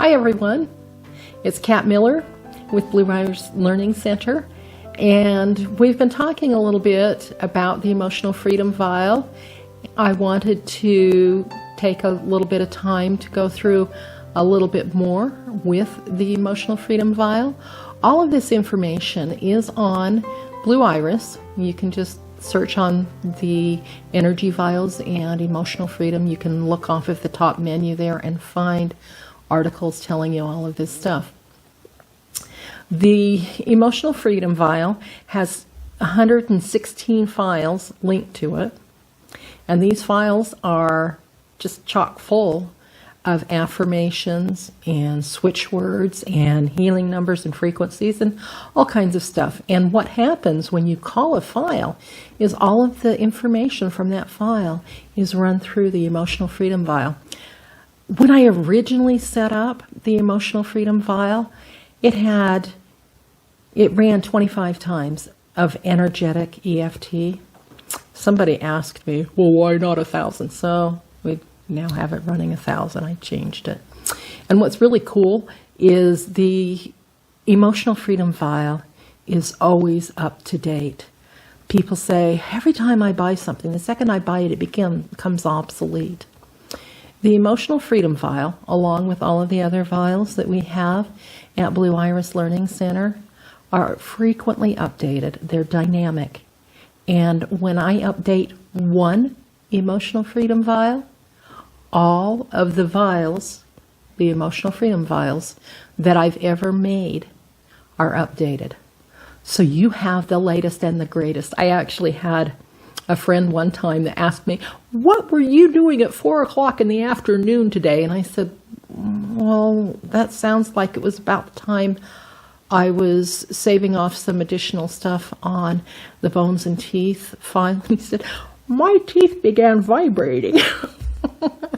Hi everyone, it's Kat Miller with Blue Iris Learning Center, and we've been talking a little bit about the Emotional Freedom Vial. I wanted to take a little bit of time to go through a little bit more with the Emotional Freedom Vial. All of this information is on Blue Iris. You can just search on the Energy Vials and Emotional Freedom. You can look off of the top menu there and find articles telling you all of this stuff. The Emotional Freedom Vial has 116 files linked to it, and these files are just chock full of affirmations and switch words and healing numbers and frequencies and all kinds of stuff. And what happens when you call a file is all of the information from that file is run through the Emotional Freedom Vial. When I originally set up the Emotional Freedom Vial, it ran 25 times of energetic EFT. Somebody asked me, well, why not 1,000? So we now have it running 1,000. I changed it. And what's really cool is the Emotional Freedom Vial is always up to date. People say, every time I buy something, the second I buy it, it becomes obsolete. The Emotional Freedom Vial, along with all of the other vials that we have at Blue Iris Learning Center, are frequently updated. They're dynamic. And when I update one Emotional Freedom Vial, all of the vials, the Emotional Freedom Vials that I've ever made are updated. So you have the latest and the greatest. I actually had a friend one time that asked me, what were you doing at 4 o'clock in the afternoon today? And I said, well, that sounds like it was about the time I was saving off some additional stuff on the bones and teeth file. He said, my teeth began vibrating.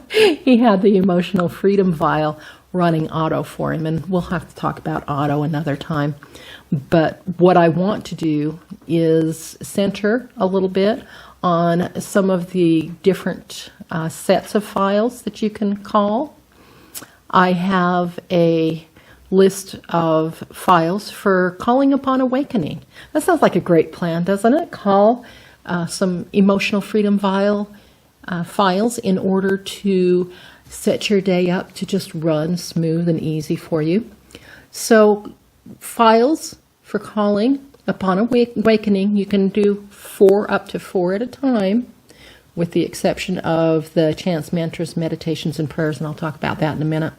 He had the Emotional Freedom Vial running auto for him, and we'll have to talk about auto another time. But what I want to do is center a little bit on some of the different sets of files that you can call. I have a list of files for calling upon awakening. That sounds like a great plan, doesn't it? Call some Emotional Freedom Vial files in order to set your day up to just run smooth and easy for you. So files for calling upon awakening, you can do up to four at a time, with the exception of the chants, mantras, meditations, and prayers, and I'll talk about that in a minute.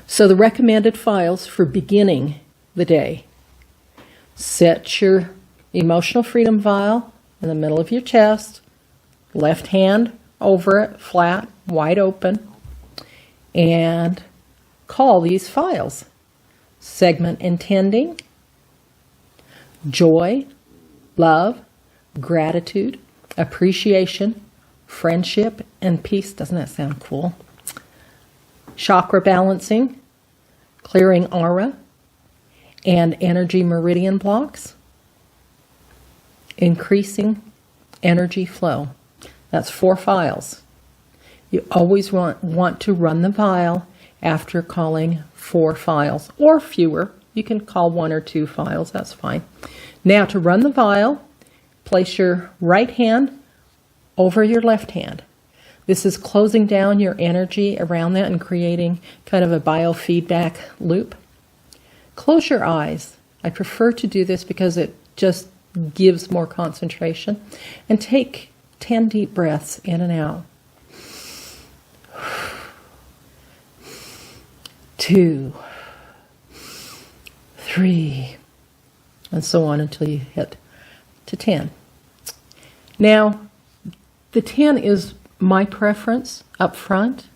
So the recommended files for beginning the day: set your Emotional Freedom Vial in the middle of your chest, left hand over it, flat, wide open, and call these files: segment intending, joy, love, gratitude, appreciation, friendship, and peace. Doesn't that sound cool? Chakra balancing, clearing aura, and energy meridian blocks, increasing energy flow. That's 4 files. You always want to run the vial after calling 4 files, or fewer. You can call 1 or 2 files, that's fine. Now, to run the vial, place your right hand over your left hand. This is closing down your energy around that and creating kind of a biofeedback loop. Close your eyes. I prefer to do this because it just gives more concentration. And take 10 deep breaths in and out. 2, 3, and so on until you hit to 10. Now, the 10 is my preference up front.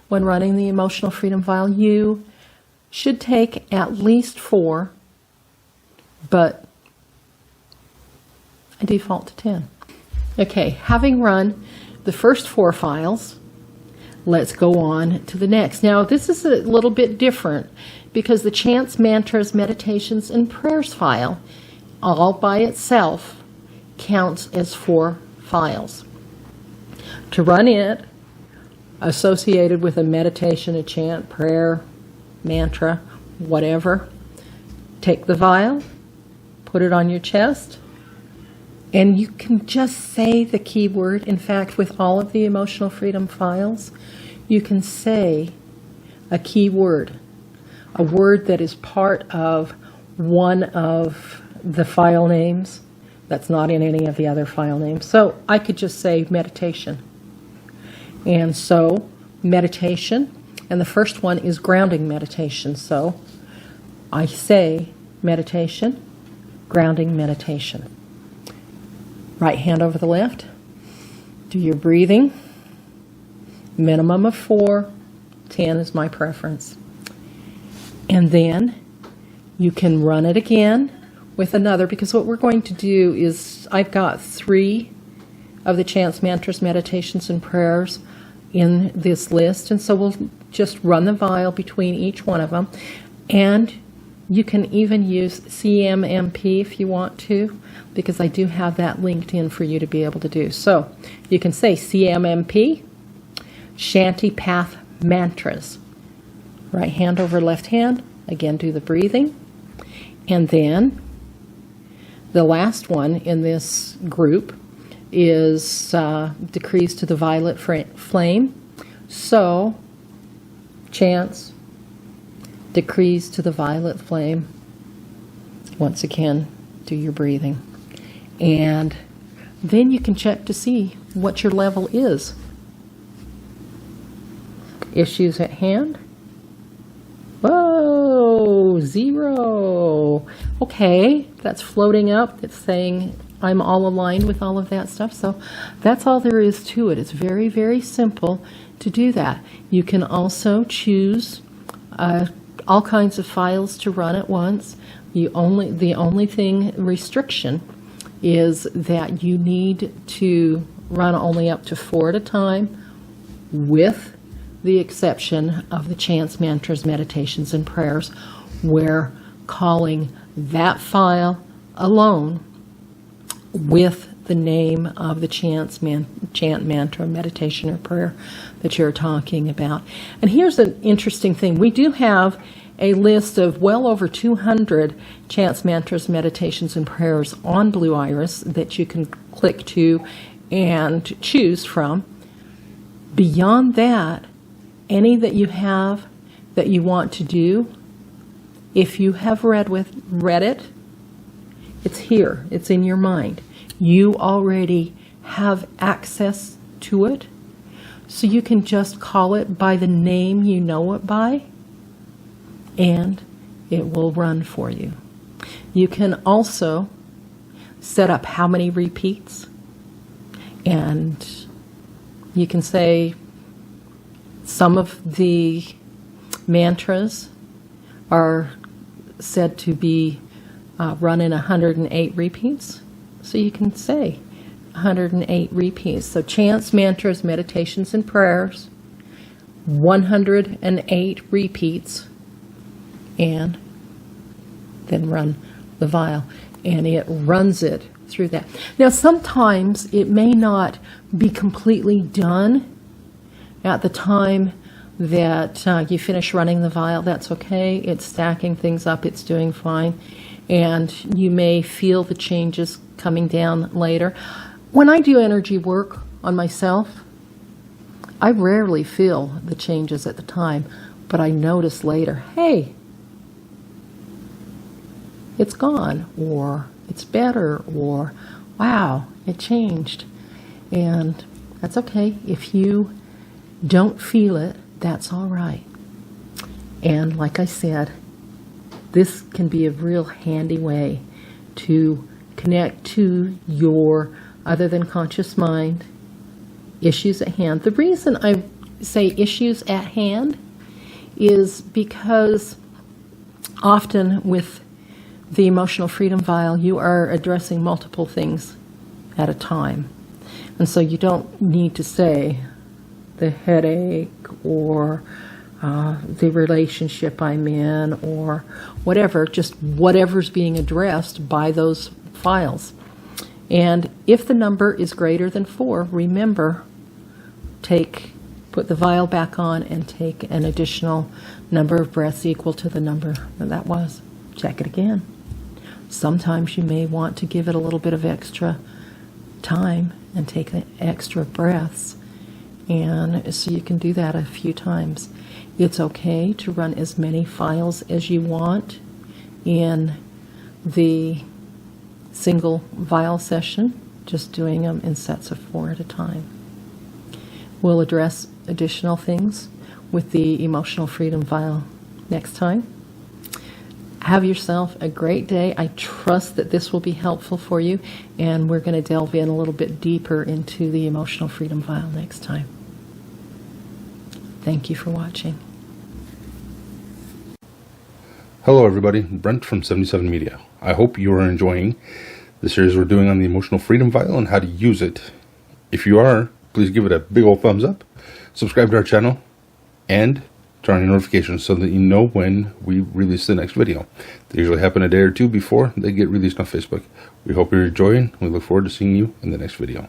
When running the Emotional Freedom Vial, you should take at least 4, but I default to 10. Okay, having run the first 4 files, let's go on to the next. Now, this is a little bit different because the chants, mantras, meditations, and prayers file all by itself counts as 4 files. To run it, associated with a meditation, a chant, prayer, mantra, whatever. Take the vial, put it on your chest, and you can just say the keyword. In fact, with all of the emotional freedom files, you can say a keyword, a word that is part of one of the file names that's not in any of the other file names. So I could just say meditation. And so meditation, and the first one is grounding meditation. So I say meditation, grounding meditation. Right hand over the left. Do your breathing. Minimum of 4. 10 is my preference. And then you can run it again with another, because what we're going to do is, I've got 3 of the chants, mantras, meditations, and prayers in this list. And so we'll just run the vial between each one of them. And you can even use CMMP if you want to, because I do have that linked in for you to be able to do. So you can say CMMP, Shanti Path Mantras. Right hand over left hand. Again, do the breathing. And then the last one in this group is decrees to the violet flame. So, chants, decrees to the violet flame. Once again, do your breathing. And then you can check to see what your level is. Issues at hand. Whoa, 0. Okay, that's floating up. It's saying I'm all aligned with all of that stuff. So that's all there is to it. It's very, very simple to do that. You can also choose all kinds of files to run at once. The only thing restriction is that you need to run only up to 4 at a time, with the exception of the chants, mantras, meditations, and prayers, where calling that file alone with the name of the chant, mantra, meditation, or prayer that you're talking about. And here's an interesting thing. We do have a list of well over 200 chants, mantras, meditations, and prayers on Blue Iris that you can click to and choose from. Beyond that, any that you have that you want to do, if you have read it, it's here. It's in your mind. You already have access to it, so you can just call it by the name you know it by, and it will run for you. You can also set up how many repeats, and you can say some of the mantras are said to be run in 108 repeats. So you can say 108 repeats. So chants, mantras, meditations, and prayers, 108 repeats, and then run the vial. And it runs it through that. Now, sometimes it may not be completely done at the time that you finish running the vial. That's okay. It's stacking things up. It's doing fine. And you may feel the changes coming down later. When I do energy work on myself, I rarely feel the changes at the time, but I notice later, hey, it's gone, or it's better, or wow, it changed. And that's okay. If you don't feel it, that's all right. And like I said, this can be a real handy way to connect to your other than conscious mind, issues at hand. The reason I say issues at hand is because often with the emotional freedom vial, you are addressing multiple things at a time. And so you don't need to say the headache or the relationship I'm in or whatever, just whatever's being addressed by those files. And if the number is greater than 4, remember, put put the vial back on and take an additional number of breaths equal to the number that was. Check it again. Sometimes you may want to give it a little bit of extra time and take extra breaths, and so you can do that a few times. It's okay to run as many files as you want in the single vial session, just doing them in sets of 4 at a time. We'll address additional things with the emotional freedom vial next time. Have yourself a great day. I trust that this will be helpful for you, and we're going to delve in a little bit deeper into the emotional freedom vial next time. Thank you for watching. Hello everybody, Brent from 77 Media. I hope you are enjoying the series we're doing on the emotional freedom vial and how to use it. If you are, please give it a big old thumbs up, subscribe to our channel, and turn on your notifications so that you know when we release the next video. They usually happen a day or two before they get released on Facebook. We hope you're enjoying. We look forward to seeing you in the next video.